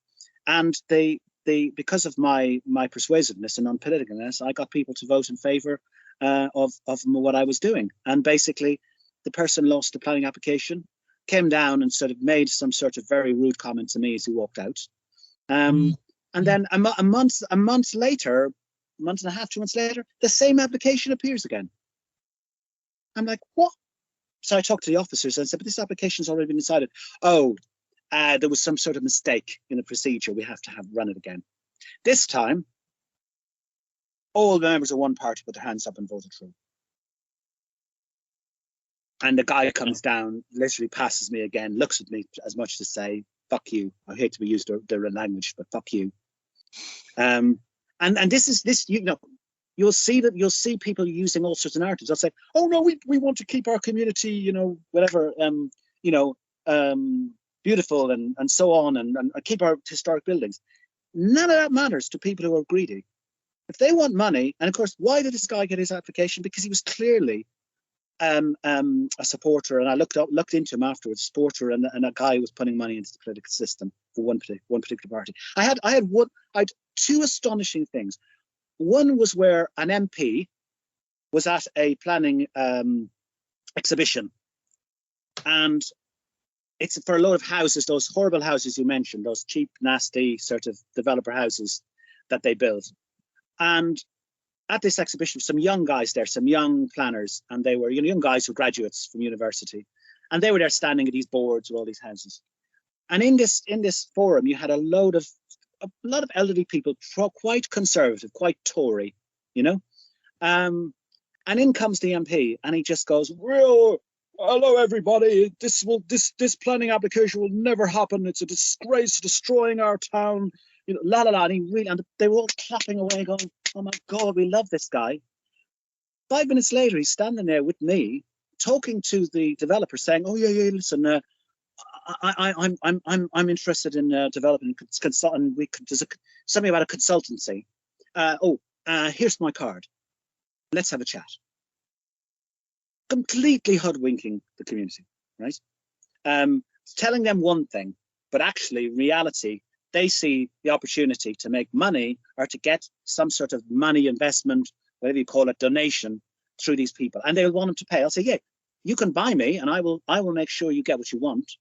And they because of my persuasiveness and non-politicalness, I got people to vote in favour of what I was doing. And basically, the person lost the planning application, came down and sort of made some sort of very rude comment to me as he walked out. And then a month later, month and a half, 2 months later, the same application appears again. I'm like, what? So I talked to the officers and said, but this application's already been decided. Oh, there was some sort of mistake in the procedure. We have to run it again. This time, all the members of one party put their hands up and voted through. And the guy comes down, literally passes me again, looks at me as much to say, fuck you. I hate to be used the language, but fuck you. And this, you know, you'll see people using all sorts of narratives. They'll say, oh no, we want to keep our community, you know, whatever, beautiful and so on, and keep our historic buildings. None of that matters to people who are greedy. If they want money, and of course, why did this guy get his application? Because he was clearly a supporter, and I looked into him afterwards, supporter, and a guy who was putting money into the political system for one particular party. I had two astonishing things. One was where an MP was at a planning exhibition, and it's for a load of houses, those horrible houses you mentioned, those cheap, nasty sort of developer houses that they build. And at this exhibition, some young guys there, some young planners, and they were young guys who were graduates from university, and they were there standing at these boards with all these houses. And in this forum, you had a lot of elderly people, quite conservative, quite Tory, you know. And in comes the MP, and he just goes, "Well, hello everybody. This planning application will never happen. It's a disgrace, destroying our town." You know, la la la. And they were all clapping away, going, "Oh my God, we love this guy." 5 minutes later, he's standing there with me, talking to the developer, saying, "Oh yeah, listen, I'm interested in developing consultant. There's something about a consultancy. Here's my card. Let's have a chat." Completely hoodwinking the community, right? Telling them one thing, but actually, in reality, they see the opportunity to make money or to get some sort of money investment, whatever you call it, donation through these people, and they'll want them to pay. I'll say, "Yeah, you can buy me, and I will make sure you get what you want."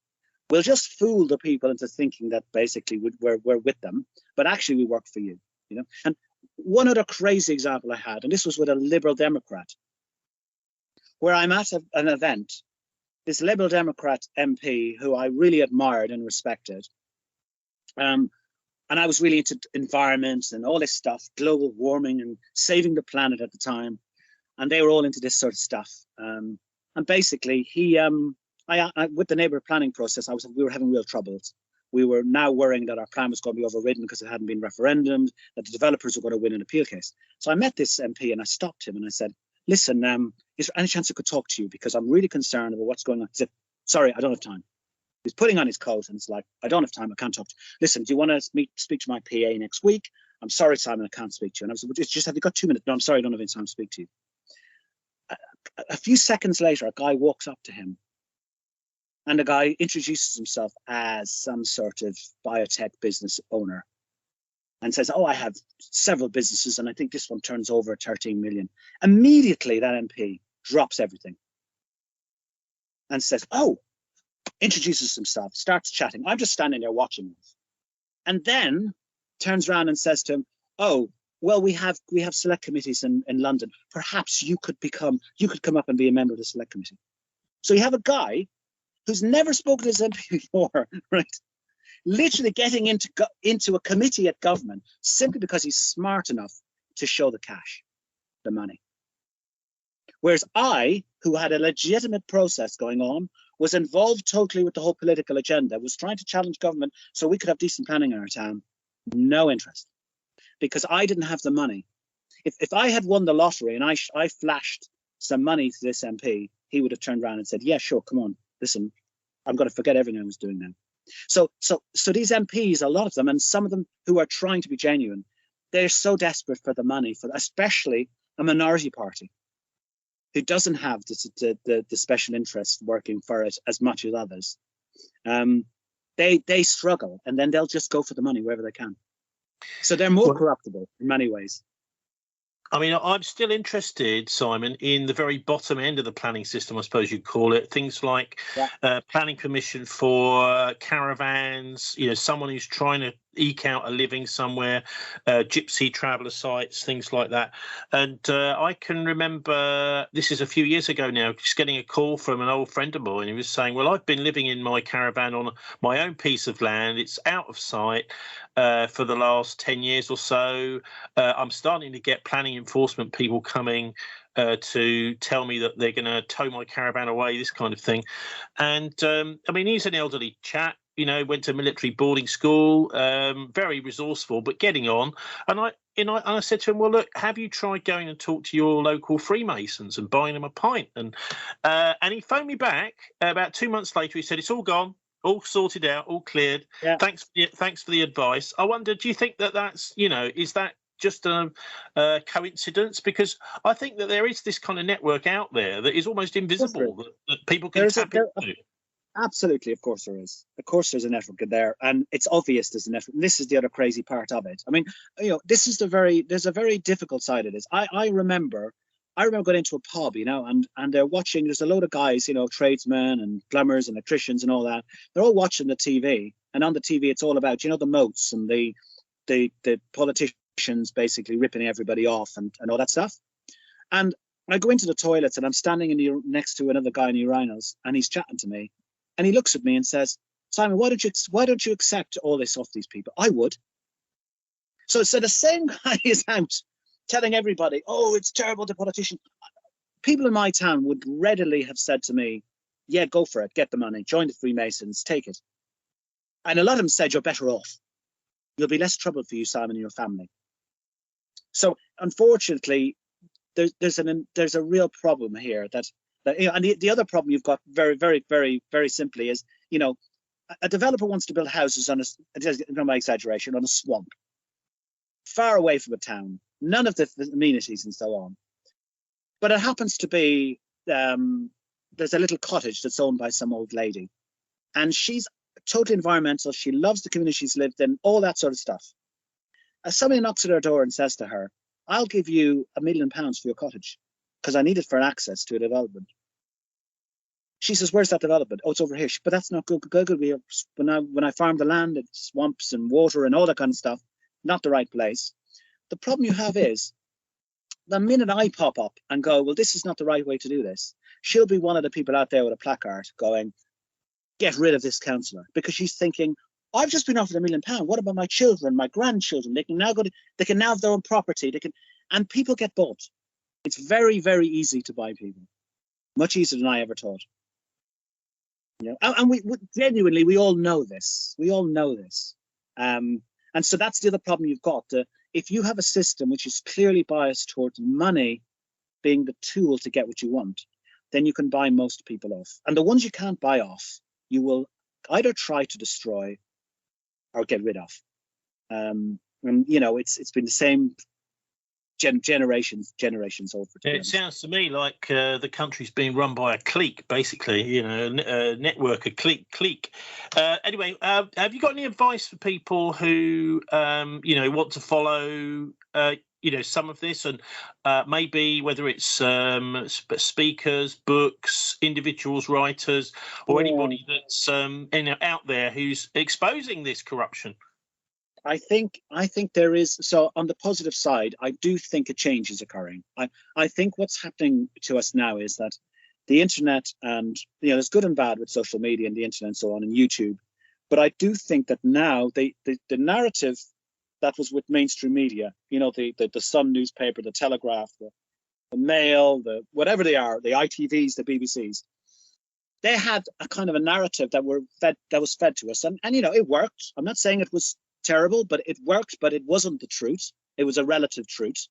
We'll just fool the people into thinking that basically we're with them, but actually we work for you, you know. And one other crazy example I had, and this was with a Liberal Democrat, where I'm at an event, this Liberal Democrat MP who I really admired and respected, and I was really into environment and all this stuff, global warming and saving the planet at the time, and they were all into this sort of stuff. And basically, he, with the neighbourhood planning process, we were having real troubles. We were now worrying that our plan was going to be overridden because it hadn't been referendumed, that the developers were going to win an appeal case. So I met this MP and I stopped him and I said, "Listen, is there any chance I could talk to you? Because I'm really concerned about what's going on." He said, "Sorry, I don't have time." He's putting on his coat and it's like, "I don't have time, I can't talk to you. Listen, do you want to speak to my PA next week? I'm sorry, Simon, I can't speak to you." And I was like, "Just have you got 2 minutes?" "No, I'm sorry, I don't have any time to speak to you." A few seconds later, a guy walks up to him, and the guy introduces himself as some sort of biotech business owner and says, "Oh, I have several businesses, and I think this one turns over 13 million. Immediately, that MP drops everything and says, "Oh," introduces himself, starts chatting. I'm just standing there watching this. And then turns around and says to him, "Oh, well, we have select committees in London. Perhaps you could come up and be a member of the select committee." So you have a guy who's never spoken to his MP before, right? Literally getting into a committee at government simply because he's smart enough to show the cash, the money. Whereas I, who had a legitimate process going on, was involved totally with the whole political agenda, was trying to challenge government so we could have decent planning in our town, no interest. Because I didn't have the money. If I had won the lottery and I flashed some money to this MP, he would have turned around and said, "Yeah, sure, come on, listen, I'm going to forget everything I was doing now." So these MPs, a lot of them, and some of them who are trying to be genuine, they're so desperate for the money, especially a minority party who doesn't have the special interest working for it as much as others. They struggle, and then they'll just go for the money wherever they can. So they're more corruptible in many ways. I mean, I'm still interested, Simon, in the very bottom end of the planning system, I suppose you'd call it. Things like planning permission for caravans, you know, someone who's trying to eke out a living somewhere, gypsy traveller sites, things like that. And I can remember, this is a few years ago now, just getting a call from an old friend of mine, and he was saying, "Well, I've been living in my caravan on my own piece of land. It's out of sight for the last 10 years or so. I'm starting to get planning enforcement people coming to tell me that they're going to tow my caravan away," this kind of thing. And I mean, he's an elderly chap, you know, went to military boarding school, very resourceful, but getting on. And I said to him, "Well, look, have you tried going and talk to your local Freemasons and buying them a pint?" And he phoned me back about 2 months later. He said, "It's all gone, all sorted out, all cleared. Yeah. Thanks for the advice." I wonder, do you think that's, you know, is that just a coincidence? Because I think that there is this kind of network out there that is almost invisible that people can tap into. Absolutely, of course there is. Of course there's a network there, and it's obvious there's a network. And this is the other crazy part of it. I mean, this is there's a very difficult side of this. I remember going into a pub, and they're watching. There's a load of guys, tradesmen and plumbers and electricians and all that. They're all watching the TV, and on the TV it's all about, the moats and the politicians basically ripping everybody off and all that stuff. And I go into the toilets and I'm standing next to another guy in the urinals, and he's chatting to me. And he looks at me and says, "Simon, why don't you accept all this off these people?" I would. So the same guy is out telling everybody, "Oh, it's terrible, the politician." People in my town would readily have said to me, "Yeah, go for it, get the money, join the Freemasons, take it." And a lot of them said, "You're better off. You'll be less trouble for you, Simon, and your family." So unfortunately, there's a real problem here and the other problem you've got very, very, very, very simply is, a developer wants to build houses on my exaggeration, on a swamp, far away from a town, none of the amenities and so on. But it happens to be, there's a little cottage that's owned by some old lady, and she's totally environmental. She loves the community she's lived in, all that sort of stuff. As somebody knocks at her door and says to her, "I'll give you £1 million for your cottage, because I need it for access to a development." She says, "Where's that development?" "Oh, it's over here." "But that's not good. When I farm the land, it's swamps and water and all that kind of stuff. Not the right place." The problem you have is, the minute I pop up and go, "Well, this is not the right way to do this," she'll be one of the people out there with a placard going, "Get rid of this councillor," because she's thinking, "I've just been offered £1 million. What about my children, my grandchildren? They can now have their own property. And people get bought. It's very, very easy to buy people. Much easier than I ever thought. And we genuinely, we all know this. And so that's the other problem you've got. If you have a system which is clearly biased towards money being the tool to get what you want, then you can buy most people off. And the ones you can't buy off, you will either try to destroy or get rid of. And it's been the same generations over. It sounds to me like the country's being run by a clique, basically, a network, a clique. Anyway, have you got any advice for people who, want to follow, some of this, and maybe whether it's speakers, books, individuals, writers, or anybody that's out there who's exposing this corruption? I think there is. So on the positive side, I do think a change is occurring. I think what's happening to us now is that the internet, and there's good and bad with social media and the internet and so on, and YouTube. But I do think that now the narrative that was with mainstream media, the Sun newspaper, the Telegraph, the Mail, the whatever they are, the ITVs, the BBCs, they had a kind of a narrative that was fed to us, and it worked. I'm not saying it was terrible, but it worked, but it wasn't the truth. It was a relative truth.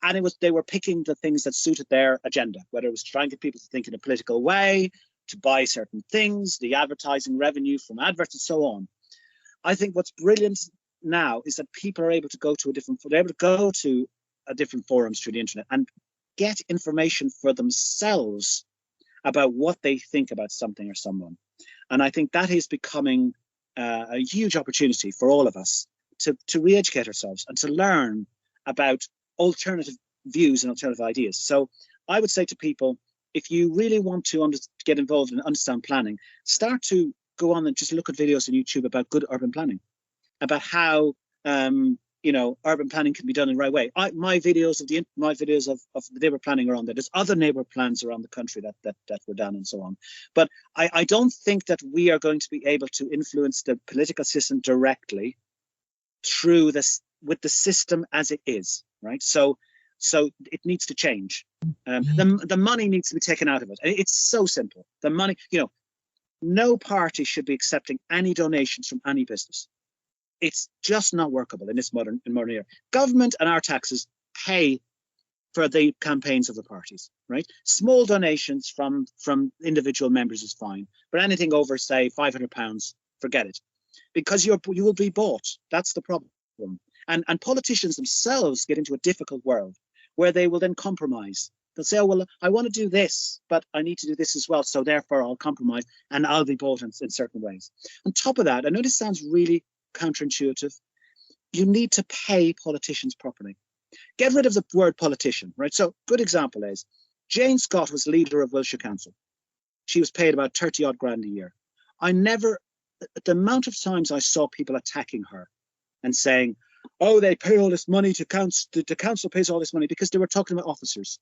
And they were picking the things that suited their agenda, whether it was trying to get people to think in a political way, to buy certain things, the advertising revenue from adverts and so on. I think what's brilliant now is that people are able to go to different forums through the internet and get information for themselves about what they think about something or someone. And I think that is becoming a huge opportunity for all of us to re-educate ourselves and to learn about alternative views and alternative ideas. So I would say to people, if you really want to get involved and understand planning, start to go on and just look at videos on YouTube about good urban planning, about how urban planning can be done in the right way. My videos of the neighbour planning are on there. There's other neighbour plans around the country that were done and so on. But I don't think that we are going to be able to influence the political system directly through this, with the system as it is, right? So it needs to change. The money needs to be taken out of it. It's so simple. The money, no party should be accepting any donations from any business. It's just not workable in this modern era. Government and our taxes pay for the campaigns of the parties, right? Small donations from individual members is fine, but anything over, say, £500, forget it, because you will be bought. That's the problem. And politicians themselves get into a difficult world where they will then compromise. They'll say, oh, well, I want to do this, but I need to do this as well. So therefore I'll compromise and I'll be bought in certain ways. On top of that, I know this sounds really counterintuitive. You need to pay politicians properly. Get rid of the word politician, right? So good example is Jane Scott was leader of Wiltshire Council. She was paid about 30 odd grand a year. The amount of times I saw people attacking her and saying, oh, they pay all this money to council, the council pays all this money, because they were talking about officers.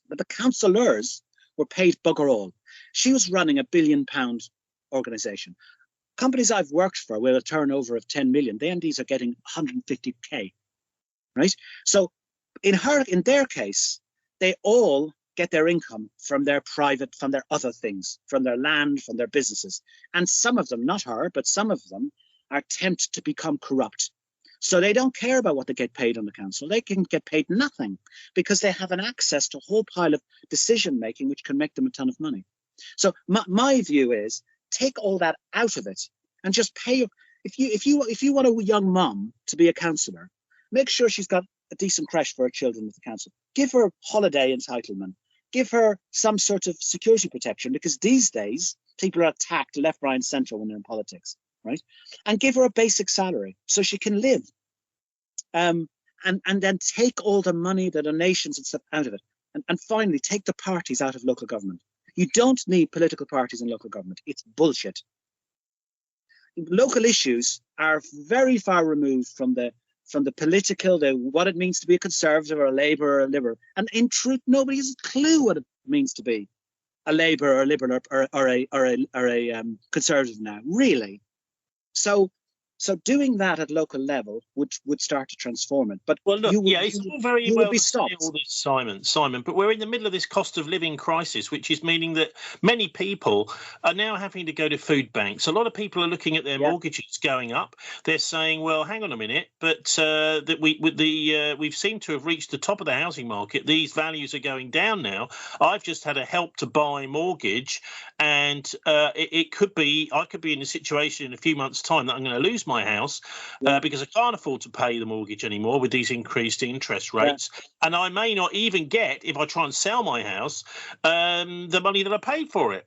But the councillors were paid bugger all. She was running £1 billion organisation. Companies I've worked for with a turnover of 10 million, the MDs are getting 150k, right? So in their case, they all get their income from their other things, from their land, from their businesses. And some of them, not her, but some of them are tempted to become corrupt. So they don't care about what they get paid on the council. They can get paid nothing because they have an access to a whole pile of decision making, which can make them a ton of money. So my view is take all that out of it and just pay. If you want a young mum to be a councillor, make sure she's got a decent creche for her children with the council. Give her holiday entitlement. Give her some sort of security protection, because these days people are attacked left, right, and centre when they're in politics, right? And give her a basic salary so she can live. And then take all the money, the donations and stuff out of it. And finally, take the parties out of local government. You don't need political parties in local government. It's bullshit. Local issues are very far removed from the political, what it means to be a Conservative or a Labour or a Liberal. And in truth, nobody has a clue what it means to be a Labour or a Liberal or a Conservative now, really. So doing that at local level would start to transform it. But well, look, it's all very well to say all this, Simon, but we're in the middle of this cost of living crisis, which is meaning that many people are now having to go to food banks. A lot of people are looking at their mortgages going up. They're saying, well, hang on a minute, but that we've seemed to have reached the top of the housing market. These values are going down now. I've just had a help to buy mortgage, and I could be in a situation in a few months' time that I'm going to lose my house because I can't afford to pay the mortgage anymore with these increased interest rates, and I may not even get, if I try and sell my house, the money that I paid for it.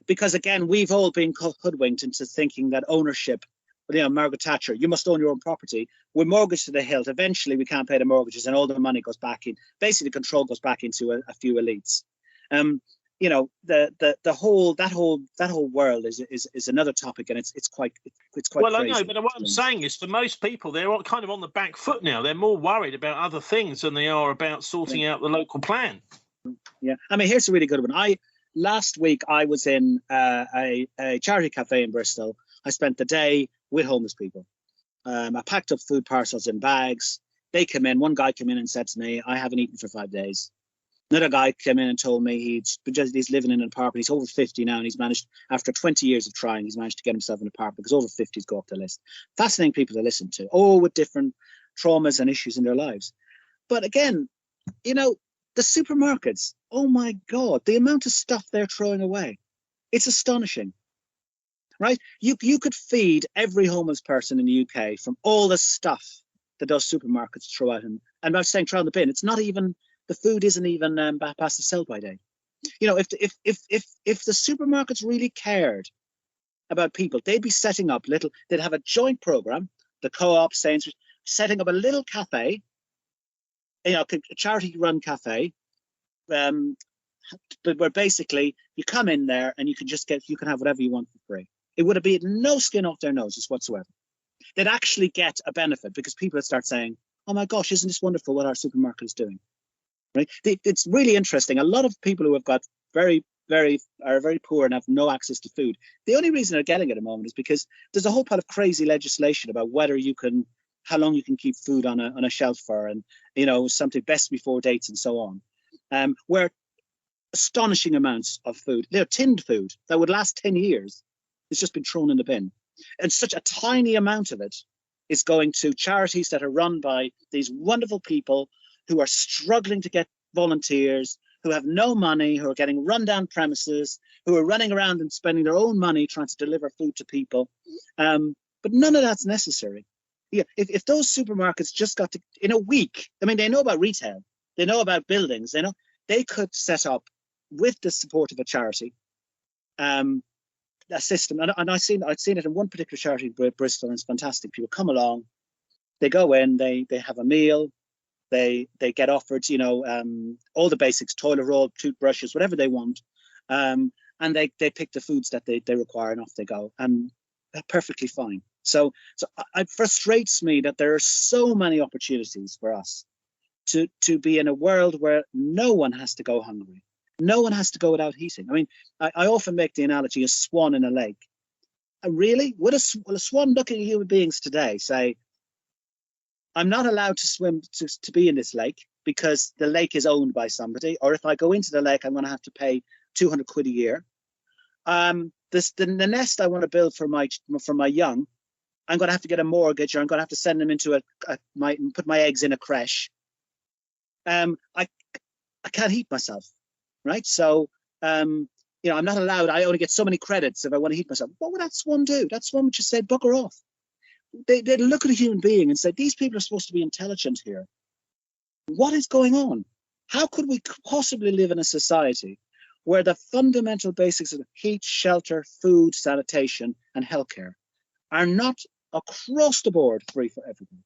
Because again, we've all been hoodwinked into thinking that ownership, Margaret Thatcher, you must own your own property. We're mortgaged to the hilt. Eventually we can't pay the mortgages and all the money goes back in. Basically, the control goes back into a few elites. The whole world is another topic, and it's quite well crazy. I know, but what I'm saying is, for most people, they're kind of on the back foot now. They're more worried about other things than they are about sorting out the local plan. Yeah, I mean, here's a really good one. Last week I was in a charity cafe in Bristol. I spent the day with homeless people. I packed up food parcels in bags. They came in. One guy came in and said to me, I haven't eaten for 5 days. Another guy came in and told me he's living in an apartment. He's over 50 now, and he's managed, after 20 years of trying, he's managed to get himself an apartment, because over 50s go up the list. Fascinating people to listen to, all with different traumas and issues in their lives. But again, the supermarkets, oh my God, the amount of stuff they're throwing away. It's astonishing, right? You could feed every homeless person in the UK from all the stuff that those supermarkets throw out. And I'm not saying throw in the bin. It's not even, the food isn't even past the sell-by date. If the supermarkets really cared about people, they'd be setting up they'd have a joint program, the Co-op, Sainsbury's, setting up a little cafe, a charity-run cafe, but where basically you come in there and you can have whatever you want for free. It would be no skin off their noses whatsoever. They'd actually get a benefit, because people would start saying, oh my gosh, isn't this wonderful what our supermarket is doing? Right? It's really interesting. A lot of people who have got are very poor and have no access to food. The only reason they're getting it at the moment is because there's a whole pile of crazy legislation about how long you can keep food on a shelf for, and something best before dates and so on. Where astonishing amounts of food, tinned food that would last 10 years, has just been thrown in the bin, and such a tiny amount of it is going to charities that are run by these wonderful people who are struggling to get volunteers, who have no money, who are getting run-down premises, who are running around and spending their own money trying to deliver food to people. But none of that's necessary. Yeah, if those supermarkets just got to, in a week, I mean, they know about retail, they know about buildings, they could set up with the support of a charity, a system. And I'd seen it in one particular charity in Bristol, and it's fantastic. People come along, they go in, they have a meal, they get offered, all the basics, toilet roll, toothbrushes, whatever they want. And they pick the foods that they require, and off they go. And perfectly fine. So it frustrates me that there are so many opportunities for us to be in a world where no one has to go hungry. No one has to go without heating. I mean, I often make the analogy of a swan in a lake. Really? Will a swan looking at human beings today say, I'm not allowed to swim to be in this lake because the lake is owned by somebody, or if I go into the lake, I'm going to have to pay 200 quid a year. The nest I want to build for my young, I'm going to have to get a mortgage, or I'm going to have to send them into put my eggs in a creche. I can't heat myself, right? So, I'm not allowed. I only get so many credits if I want to heat myself. What would that swan do? That swan would just say, bugger off. They'd look at a human being and say, these people are supposed to be intelligent here. What is going on? How could we possibly live in a society where the fundamental basics of heat, shelter, food, sanitation, and healthcare are not across the board free for everyone?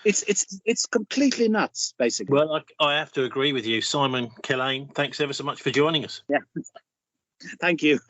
It's completely nuts, basically. Well, I have to agree with you, Simon Killane. Thanks ever so much for joining us. Yeah, thank you.